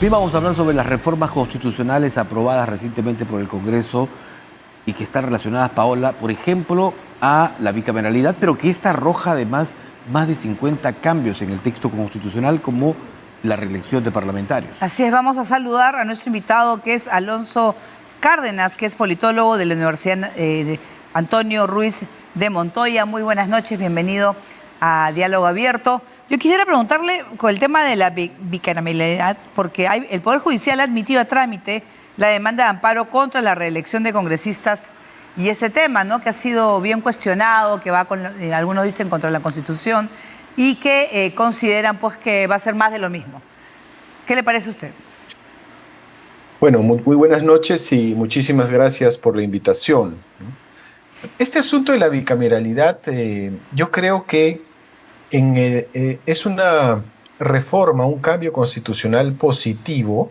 Bien, vamos a hablar sobre las reformas constitucionales aprobadas recientemente por el Congreso y que están relacionadas, Paola, por ejemplo, a la bicameralidad, pero que esta arroja además más de 50 cambios en el texto constitucional, como la reelección de parlamentarios. Así es, vamos a saludar a nuestro invitado, que es Alonso Cárdenas, que es politólogo de la Universidad Antonio Ruiz de Montoya. Muy buenas noches, bienvenido a Diálogo Abierto. Yo quisiera preguntarle con el tema de la bicameralidad, porque el Poder Judicial ha admitido a trámite la demanda de amparo contra la reelección de congresistas y ese tema, ¿no?, que ha sido bien cuestionado, que va con, algunos dicen, contra la Constitución y que consideran pues que va a ser más de lo mismo. ¿Qué le parece a usted? Bueno, muy buenas noches y muchísimas gracias por la invitación. Este asunto de la bicameralidad, yo creo que es una reforma, un cambio constitucional positivo,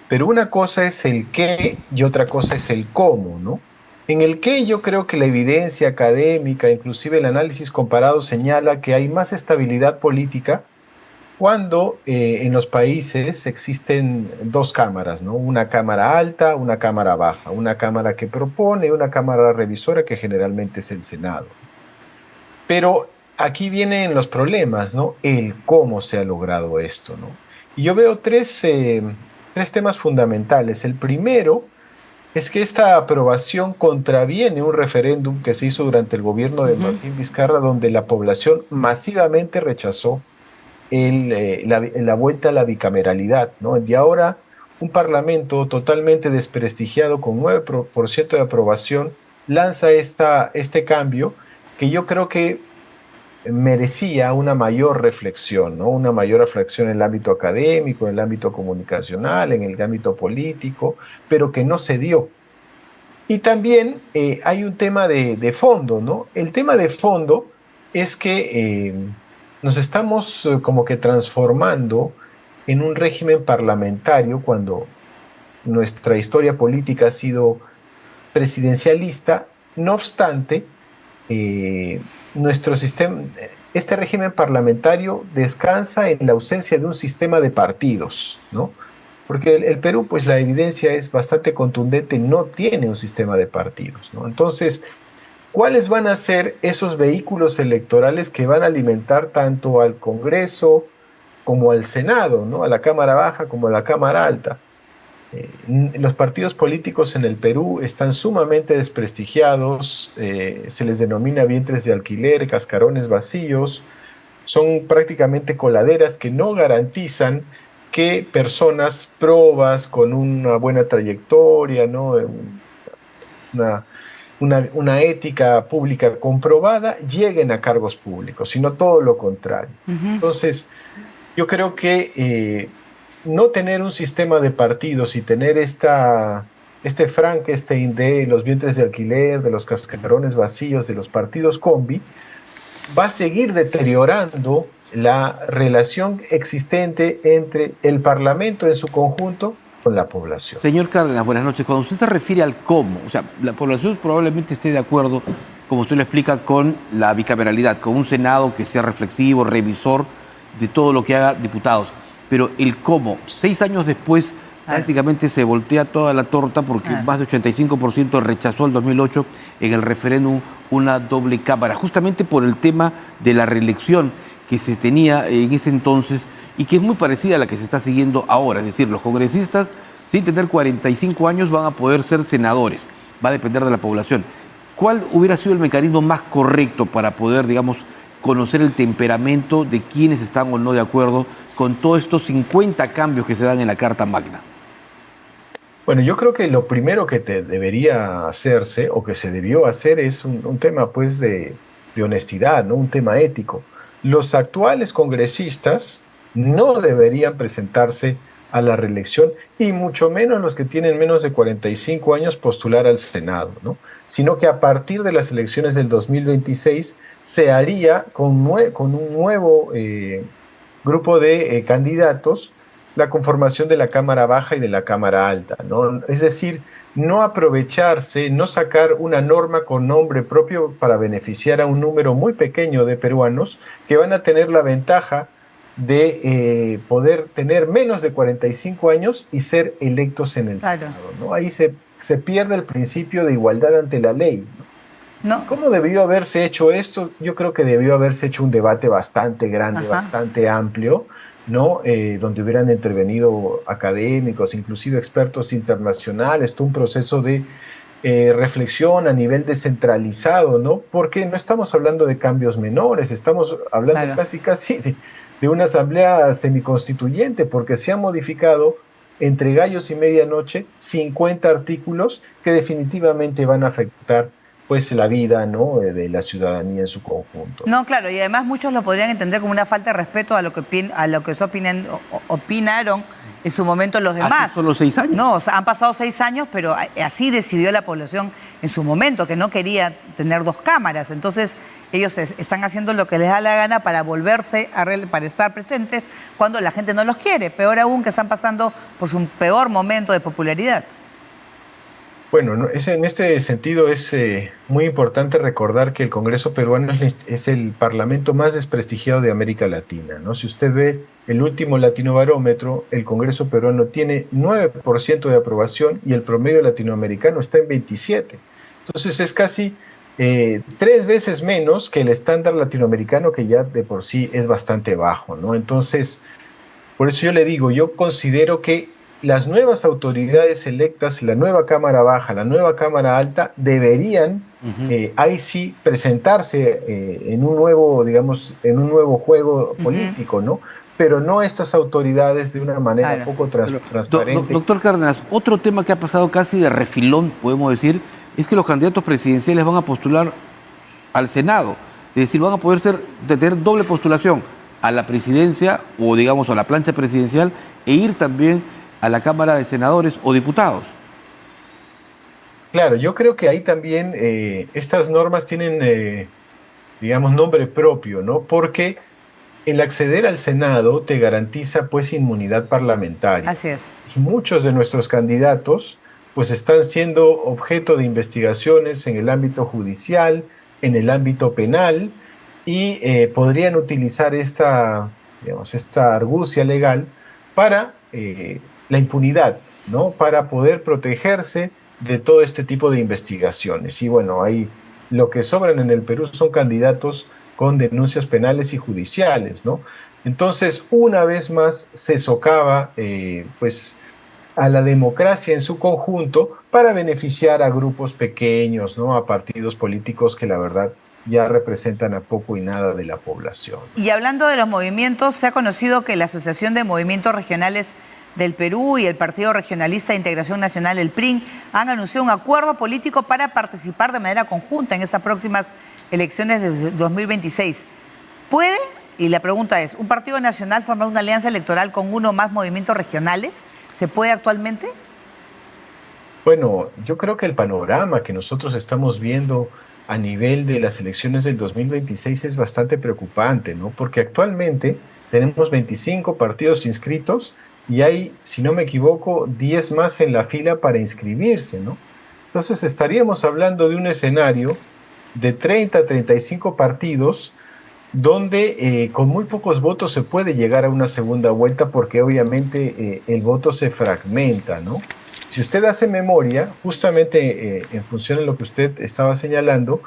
pero una cosa es el qué y otra cosa es el cómo, ¿no? En el qué yo creo que la evidencia académica, inclusive el análisis comparado, señala que hay más estabilidad política cuando en los países existen dos cámaras, ¿no? Una cámara alta, una cámara baja, una cámara que propone, una cámara revisora, que generalmente es el Senado. Pero aquí vienen los problemas, ¿no? El cómo se ha logrado esto, ¿no? Y yo veo tres temas fundamentales. El primero es que esta aprobación contraviene un referéndum que se hizo durante el gobierno de Martín Vizcarra, donde la población masivamente rechazó la vuelta a la bicameralidad, ¿no? Y ahora un parlamento totalmente desprestigiado, con 9% de aprobación, lanza este cambio que yo creo que merecía una mayor reflexión, ¿no? Una mayor reflexión en el ámbito académico, en el ámbito comunicacional, en el ámbito político, pero que no se dio. Y también hay un tema de fondo, ¿no? El tema de fondo es que nos estamos como que transformando en un régimen parlamentario cuando nuestra historia política ha sido presidencialista. No obstante, este régimen parlamentario descansa en la ausencia de un sistema de partidos, ¿no? Porque el Perú, pues la evidencia es bastante contundente, no tiene un sistema de partidos, ¿no? Entonces, ¿cuáles van a ser esos vehículos electorales que van a alimentar tanto al Congreso como al Senado, ¿no? A la Cámara Baja como a la Cámara Alta? Los partidos políticos en el Perú están sumamente desprestigiados, se les denomina vientres de alquiler, cascarones vacíos, son prácticamente coladeras que no garantizan que personas probas con una buena trayectoria, ¿no? Una ética pública comprobada, lleguen a cargos públicos, sino todo lo contrario. Entonces, yo creo que no tener un sistema de partidos y tener este Frankenstein de los vientres de alquiler, de los cascarones vacíos, de los partidos combi, va a seguir deteriorando la relación existente entre el Parlamento en su conjunto con la población. Señor Cárdenas, buenas noches. Cuando usted se refiere al cómo, o sea, la población probablemente esté de acuerdo, como usted lo explica, con la bicameralidad, con un Senado que sea reflexivo, revisor de todo lo que haga diputados. Pero el cómo, 6 años después, prácticamente se voltea toda la torta porque más de 85% rechazó el 2008 en el referéndum una doble cámara, justamente por el tema de la reelección que se tenía en ese entonces y que es muy parecida a la que se está siguiendo ahora. Es decir, los congresistas, sin tener 45 años, van a poder ser senadores. Va a depender de la población. ¿Cuál hubiera sido el mecanismo más correcto para poder, digamos, conocer el temperamento de quienes están o no de acuerdo con todos estos 50 cambios que se dan en la Carta Magna? Bueno, yo creo que lo primero que debería hacerse, o que se debió hacer, es un tema pues de honestidad, ¿no? Un tema ético. Los actuales congresistas no deberían presentarse a la reelección, y mucho menos los que tienen menos de 45 años postular al Senado, ¿no? Sino que a partir de las elecciones del 2026 se haría con un nuevo grupo de candidatos la conformación de la Cámara Baja y de la Cámara Alta, ¿no? Es decir, no aprovecharse, no sacar una norma con nombre propio para beneficiar a un número muy pequeño de peruanos que van a tener la ventaja de poder tener menos de 45 años y ser electos en el Claro. Senado, ¿no? Ahí se pierde el principio de igualdad ante la ley. No. ¿Cómo debió haberse hecho esto? Yo creo que debió haberse hecho un debate bastante grande, Ajá. bastante amplio, ¿no? Donde hubieran intervenido académicos, inclusive expertos internacionales, todo un proceso de reflexión a nivel descentralizado, ¿no? Porque no estamos hablando de cambios menores, estamos hablando Claro. casi de una asamblea semiconstituyente, porque se han modificado entre gallos y medianoche 50 artículos que definitivamente van a afectar pues la vida, ¿no?, de la ciudadanía en su conjunto. No, claro, y además muchos lo podrían entender como una falta de respeto a lo que opinaron en su momento los demás. Hace solo 6 años. No, o sea, han pasado 6 años, pero así decidió la población en su momento, que no quería tener 2 cámaras. Entonces, ellos están haciendo lo que les da la gana para para estar presentes cuando la gente no los quiere. Peor aún, que están pasando por su peor momento de popularidad. Bueno, en este sentido es muy importante recordar que el Congreso peruano es el parlamento más desprestigiado de América Latina, ¿no? Si usted ve el último Latinobarómetro, el Congreso peruano tiene 9% de aprobación y el promedio latinoamericano está en 27%. Entonces es casi 3 veces menos que el estándar latinoamericano, que ya de por sí es bastante bajo, ¿no? Entonces, por eso yo le digo, yo considero que las nuevas autoridades electas, la nueva Cámara Baja, la nueva Cámara Alta, deberían ahí sí presentarse en un nuevo, digamos, en un nuevo juego político, ¿no? Pero no estas autoridades de una manera poco transparente. Doctor Cárdenas, otro tema que ha pasado casi de refilón, podemos decir, es que los candidatos presidenciales van a postular al Senado. Es decir, van a poder tener doble postulación a la presidencia o, digamos, a la plancha presidencial e ir también a la Cámara de Senadores o Diputados. Claro, yo creo que ahí también estas normas tienen, digamos, nombre propio, ¿no? Porque el acceder al Senado te garantiza, pues, inmunidad parlamentaria. Así es. Y muchos de nuestros candidatos, pues, están siendo objeto de investigaciones en el ámbito judicial, en el ámbito penal, y podrían utilizar esta argucia legal para la impunidad, ¿no? Para poder protegerse de todo este tipo de investigaciones. Y bueno, ahí lo que sobran en el Perú son candidatos con denuncias penales y judiciales, ¿no? Entonces, una vez más se socava, pues, a la democracia en su conjunto para beneficiar a grupos pequeños, ¿no? A partidos políticos que la verdad ya representan a poco y nada de la población. Y hablando de los movimientos, se ha conocido que la Asociación de Movimientos Regionales del Perú y el Partido Regionalista de Integración Nacional, el PRIN, han anunciado un acuerdo político para participar de manera conjunta en estas próximas elecciones de 2026. ¿Puede, y la pregunta es, un partido nacional formar una alianza electoral con uno o más movimientos regionales? ¿Se puede actualmente? Bueno, yo creo que el panorama que nosotros estamos viendo a nivel de las elecciones del 2026 es bastante preocupante, ¿no? Porque actualmente tenemos 25 partidos inscritos y hay, si no me equivoco, 10 más en la fila para inscribirse, ¿no? Entonces estaríamos hablando de un escenario de 30 a 35 partidos donde con muy pocos votos se puede llegar a una segunda vuelta porque obviamente el voto se fragmenta, ¿no? Si usted hace memoria, justamente en función de lo que usted estaba señalando,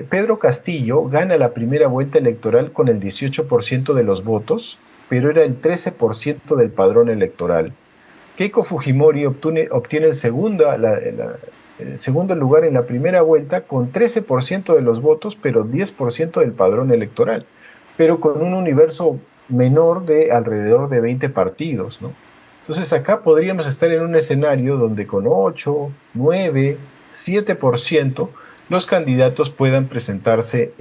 Pedro Castillo gana la primera vuelta electoral con el 18% de los votos, pero era el 13% del padrón electoral. Keiko Fujimori obtiene el segundo lugar en la primera vuelta con 13% de los votos, pero 10% del padrón electoral, pero con un universo menor de alrededor de 20 partidos, ¿no? Entonces acá podríamos estar en un escenario donde con 8, 9, 7% los candidatos puedan presentarse,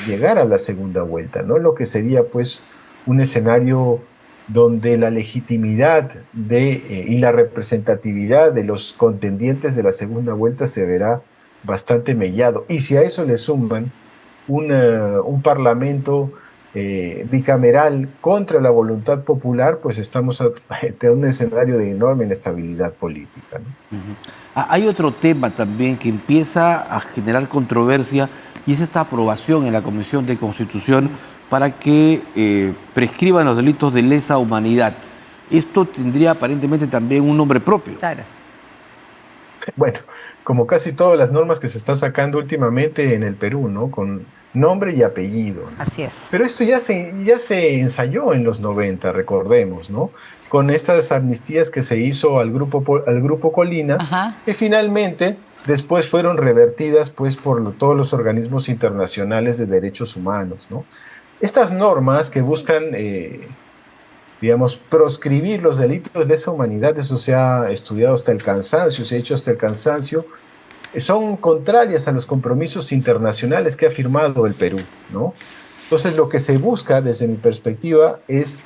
llegar a la segunda vuelta, ¿no? Lo que sería pues un escenario donde la legitimidad y la representatividad de los contendientes de la segunda vuelta se verá bastante mellado. Y si a eso le suman un parlamento bicameral contra la voluntad popular, pues estamos ante un escenario de enorme inestabilidad política, ¿no? Hay otro tema también que empieza a generar controversia y es esta aprobación en la Comisión de Constitución para que prescriban los delitos de lesa humanidad. Esto tendría aparentemente también un nombre propio. Claro. Bueno, como casi todas las normas que se está sacando últimamente en el Perú, ¿no? Con nombre y apellido, ¿no? Así es. Pero esto ya se ensayó en los 90, recordemos, ¿no? Con estas amnistías que se hizo al grupo Colina, Ajá. que finalmente después fueron revertidas pues por todos los organismos internacionales de derechos humanos, ¿no? Estas normas que buscan, digamos, proscribir los delitos de lesa humanidad, eso se ha estudiado hasta el cansancio, se ha hecho hasta el cansancio, son contrarias a los compromisos internacionales que ha firmado el Perú, ¿no? Entonces lo que se busca desde mi perspectiva es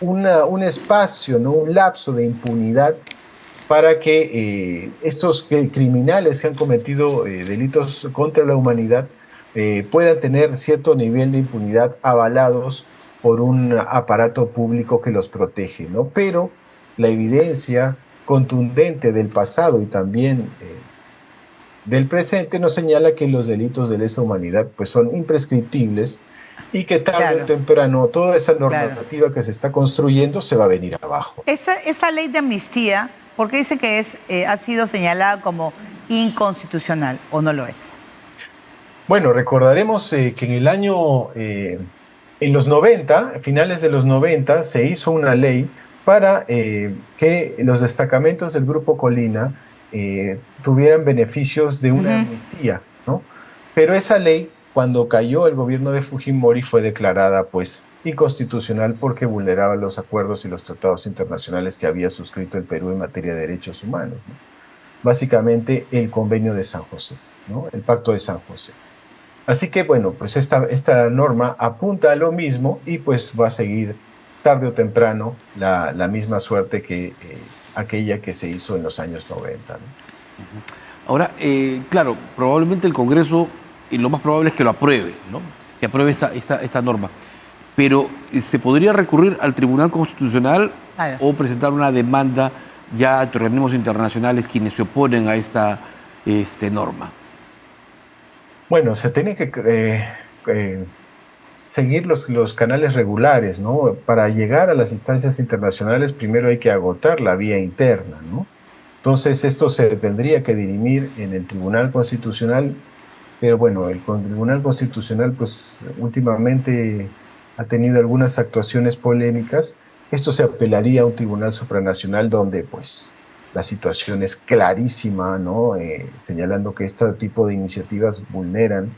un espacio, ¿no? Un lapso de impunidad para que estos criminales que han cometido delitos contra la humanidad puedan tener cierto nivel de impunidad avalados por un aparato público que los protege, ¿no? Pero la evidencia contundente del pasado y también del presente nos señala que los delitos de lesa humanidad pues son imprescriptibles y que tarde o temprano toda esa normativa que se está construyendo se va a venir abajo. Esa ley de amnistía, ¿por qué dice que ha sido señalada como inconstitucional o no lo es? Bueno, recordaremos que en el año, en los 90, a finales de los 90, se hizo una ley para que los destacamentos del Grupo Colina tuvieran beneficios de una amnistía, ¿no? Pero esa ley, cuando cayó el gobierno de Fujimori, fue declarada pues inconstitucional porque vulneraba los acuerdos y los tratados internacionales que había suscrito el Perú en materia de derechos humanos, ¿no? Básicamente el convenio de San José, ¿no? El pacto de San José. Así que bueno, pues esta norma apunta a lo mismo y pues va a seguir tarde o temprano la misma suerte que aquella que se hizo en los años 90, ¿no? Ahora, claro, probablemente el Congreso, y lo más probable es que lo apruebe, ¿no? Que apruebe esta norma. Pero ¿se podría recurrir al Tribunal Constitucional o presentar una demanda ya ante organismos internacionales quienes se oponen a esta norma? Bueno, se tiene que seguir los canales regulares, ¿no? Para llegar a las instancias internacionales primero hay que agotar la vía interna, ¿no? Entonces esto se tendría que dirimir en el Tribunal Constitucional, pero bueno, el Tribunal Constitucional pues últimamente ha tenido algunas actuaciones polémicas. Esto se apelaría a un tribunal supranacional donde pues la situación es clarísima, ¿no? Señalando que este tipo de iniciativas vulneran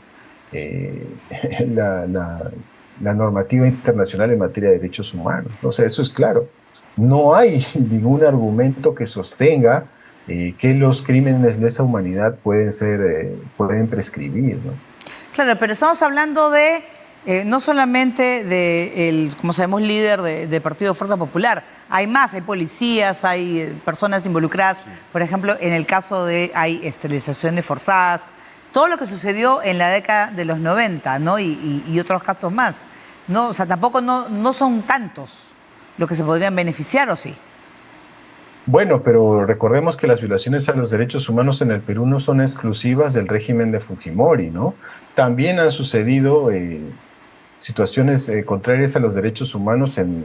la normativa internacional en materia de derechos humanos, ¿no? O sea, eso es claro. No hay ningún argumento que sostenga que los crímenes de lesa humanidad pueden prescribir, ¿no? Claro, pero estamos hablando de no solamente del, como sabemos, líder del Partido Fuerza Popular. Hay más, hay policías, hay personas involucradas. Por ejemplo, en el caso hay esterilizaciones forzadas, todo lo que sucedió en la década de los 90, ¿no? Y otros casos más. No, o sea, tampoco no son tantos los que se podrían beneficiar, ¿o sí? Bueno, pero recordemos que las violaciones a los derechos humanos en el Perú no son exclusivas del régimen de Fujimori, ¿no? También han sucedido situaciones contrarias a los derechos humanos en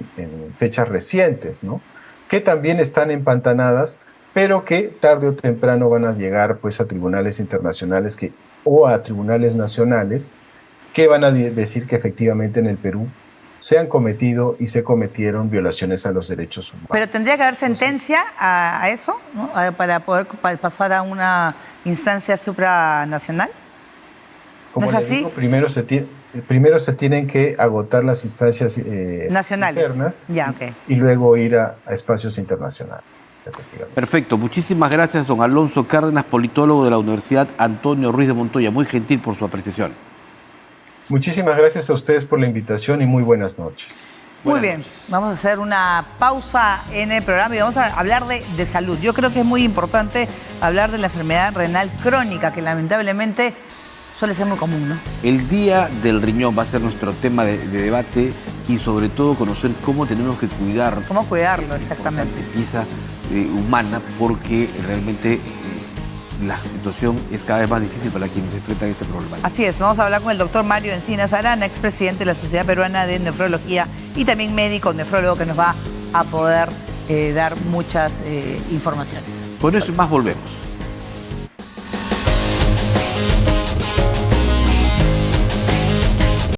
fechas recientes, ¿no? Que también están empantanadas, pero que tarde o temprano van a llegar pues a tribunales internacionales o a tribunales nacionales que van a decir que efectivamente en el Perú se han cometido y se cometieron violaciones a los derechos humanos. Pero tendría que haber sentencia a eso, ¿no? Para poder pasar a una instancia supranacional. Como ¿no es así? Digo, primero se tienen que agotar las instancias nacionales internas okay. y luego ir a espacios internacionales. Perfecto. Muchísimas gracias, don Alonso Cárdenas, politólogo de la Universidad Antonio Ruiz de Montoya. Muy gentil por su apreciación. Muchísimas gracias a ustedes por la invitación y muy buenas noches. Muy bien, vamos a hacer una pausa en el programa y vamos a hablar de salud. Yo creo que es muy importante hablar de la enfermedad renal crónica, que lamentablemente Suele ser muy común, ¿no? El día del riñón va a ser nuestro tema de debate y sobre todo conocer cómo tenemos que cuidar. ¿Cómo cuidarlo exactamente? La pieza humana, porque realmente la situación es cada vez más difícil para quienes se enfrentan a este problema. Así es, vamos a hablar con el doctor Mario Encinas Arana, expresidente de la Sociedad Peruana de Nefrología y también médico nefrólogo que nos va a poder dar muchas informaciones. Con eso y más volvemos.